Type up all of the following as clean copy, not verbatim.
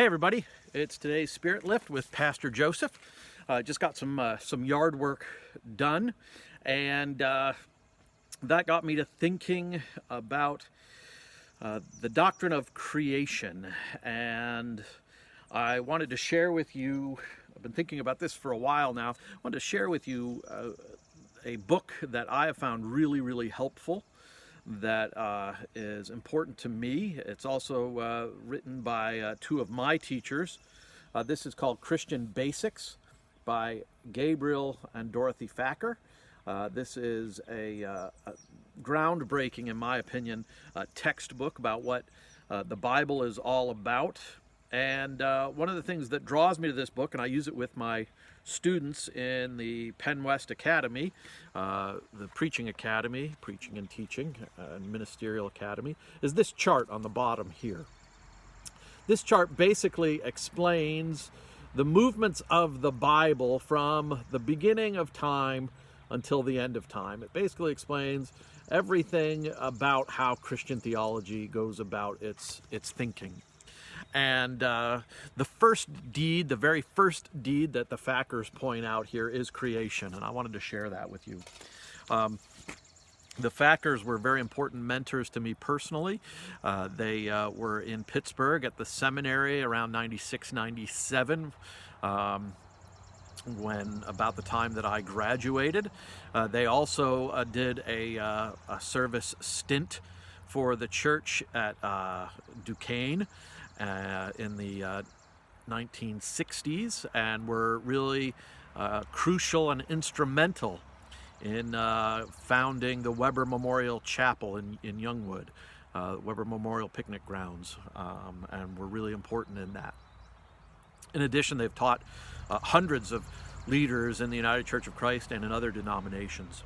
Hey everybody, it's today's Spirit Lift with Pastor Joseph. Just got some yard work done, and that got me to thinking about the doctrine of creation. And I wanted to share with you, I've been thinking about this for a while now, I wanted to share with you a book that I have found really helpful, that is important to me. It's also written by two of my teachers. This is called Christian Basics by Gabriel and Dorothy Thacker. This is a groundbreaking, in my opinion, textbook about what the Bible is all about. And one of the things that draws me to this book, and I use it with my students in the Penn West Academy, the Preaching Academy, Preaching and Teaching and Ministerial Academy, is this chart on the bottom here. This chart basically explains the movements of the Bible from the beginning of time until the end of time. It basically explains everything about how Christian theology goes about its thinking. And the very first deed that the Thackers point out here is creation, and I wanted to share that with you. The Thackers were very important mentors to me personally. They were in Pittsburgh at the seminary around 96, 97, when about the time that I graduated. They also did a service stint for the church at Duquesne in the 1960s, and were really crucial and instrumental in founding the Weber Memorial Chapel in Youngwood, Weber Memorial Picnic Grounds, and were really important in that. In addition, they've taught hundreds of leaders in the United Church of Christ and in other denominations.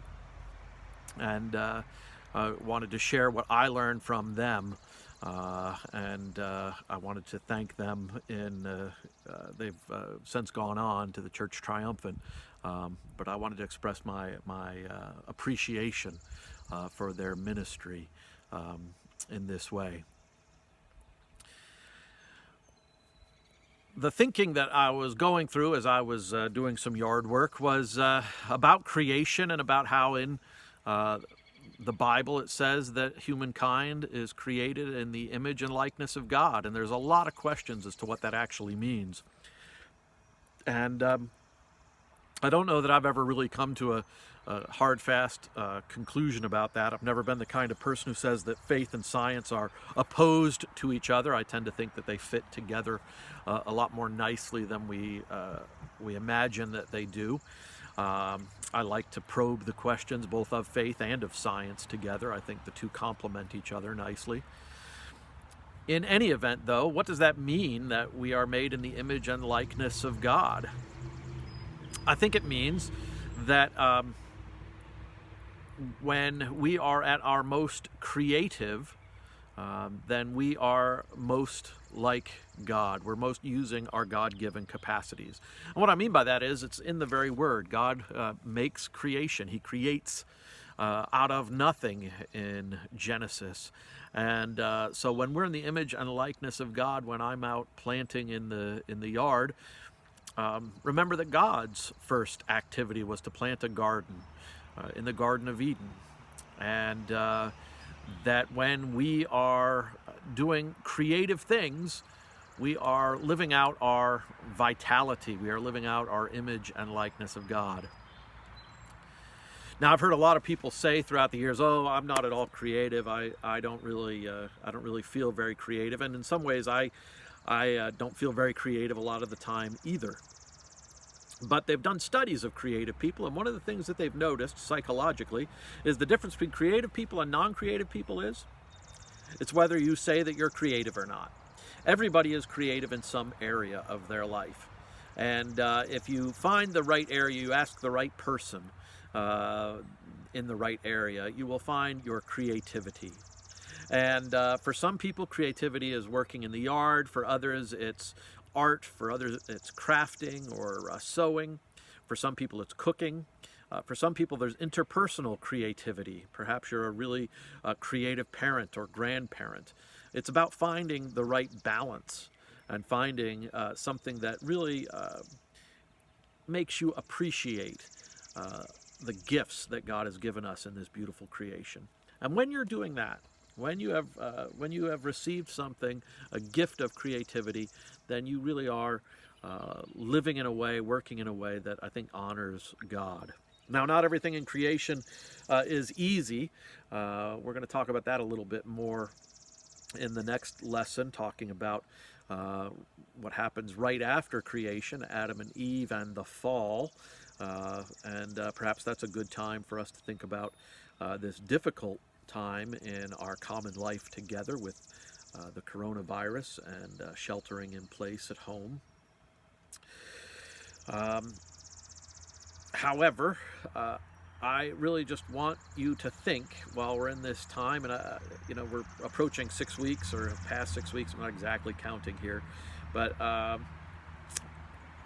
And I wanted to share what I learned from them. And I wanted to thank them. They've since gone on to the Church Triumphant, but I wanted to express my appreciation for their ministry in this way. The thinking that I was going through as I was doing some yard work was about creation, and about how in the Bible it says that humankind is created in the image and likeness of God, and there's a lot of questions as to what that actually means. And I don't know that I've ever really come to a hard, fast conclusion about that. I've never been the kind of person who says that faith and science are opposed to each other. I tend to think that they fit together a lot more nicely than we imagine that they do. I like to probe the questions both of faith and of science together. I think the two complement each other nicely. In any event, though, what does that mean, that we are made in the image and likeness of God? I think it means that when we are at our most creative, then we are most like God. We're most using our God-given capacities. And what I mean by that is, it's in the very word. God makes creation. He creates out of nothing in Genesis. And so when we're in the image and likeness of God, when I'm out planting in the yard, remember that God's first activity was to plant a garden in the Garden of Eden. And that when we are doing creative things, we are living out our vitality. We are living out our image and likeness of God. Now, I've heard a lot of people say throughout the years, "Oh, I'm not at all creative. I don't really feel very creative." And in some ways, I don't feel very creative a lot of the time either. But they've done studies of creative people, and one of the things that they've noticed psychologically is the difference between creative people and non-creative people is it's whether you say that you're creative or not. Everybody is creative in some area of their life. And if you find the right area, you ask the right person in the right area, you will find your creativity. And for some people, creativity is working in the yard. For others, it's art. For others, it's crafting or sewing. For some people, it's cooking. For some people, there's interpersonal creativity. Perhaps you're a really creative parent or grandparent. It's about finding the right balance and finding something that really makes you appreciate the gifts that God has given us in this beautiful creation. And when you're doing that, when you have received something, a gift of creativity, then you really are living in a way, working in a way that I think honors God. Now, not everything in creation is easy. We're going to talk about that a little bit more in the next lesson, talking about what happens right after creation, Adam and Eve and the fall. And perhaps that's a good time for us to think about this difficult time in our common life together with the coronavirus and sheltering in place at home. However, I really just want you to think while we're in this time, and we're approaching 6 weeks or past 6 weeks. I'm not exactly counting here, but I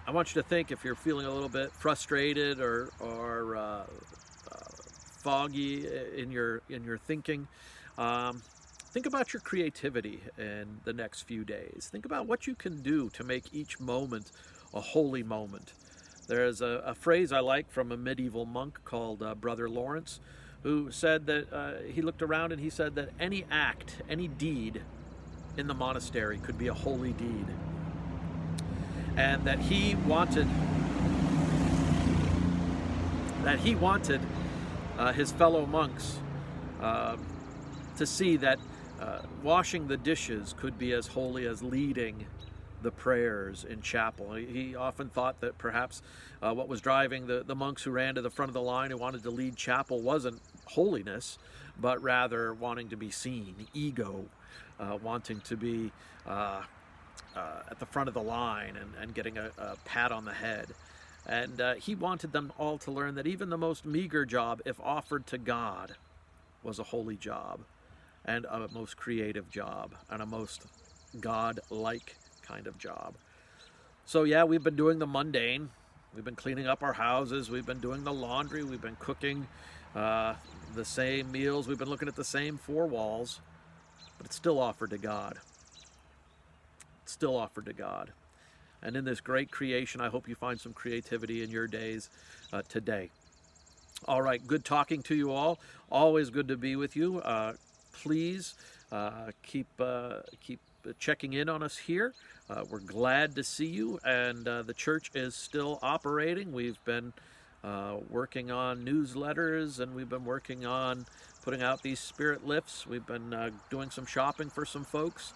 want you to think, if you're feeling a little bit frustrated or foggy in your thinking, think about your creativity in the next few days. Think about what you can do to make each moment a holy moment. There's a phrase I like from a medieval monk called Brother Lawrence, who said that he looked around and he said that any act, any deed in the monastery could be a holy deed. And that he wanted his fellow monks to see that washing the dishes could be as holy as leading the prayers in chapel. He often thought that perhaps what was driving the monks who ran to the front of the line and wanted to lead chapel wasn't holiness, but rather wanting to be seen, ego, wanting to be at the front of the line and getting a pat on the head. And he wanted them all to learn that even the most meager job, if offered to God, was a holy job and a most creative job and a most God-like kind of job. So yeah, we've been doing the mundane. We've been cleaning up our houses. We've been doing the laundry. We've been cooking the same meals. We've been looking at the same four walls, but it's still offered to God. It's still offered to God. And in this great creation, I hope you find some creativity in your days today. All right, good talking to you all. Always good to be with you. Please keep checking in on us here. We're glad to see you, and the church is still operating. We've been working on newsletters, and we've been working on putting out these spirit lifts. We've been doing some shopping for some folks.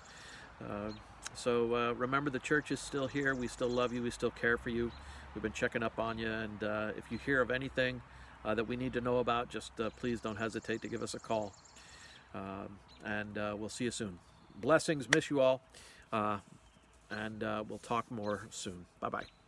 So remember, the church is still here. We still love you. We still care for you. We've been checking up on you, and if you hear of anything that we need to know about, just please don't hesitate to give us a call. And we'll see you soon. Blessings. Miss you all. And we'll talk more soon. Bye-bye.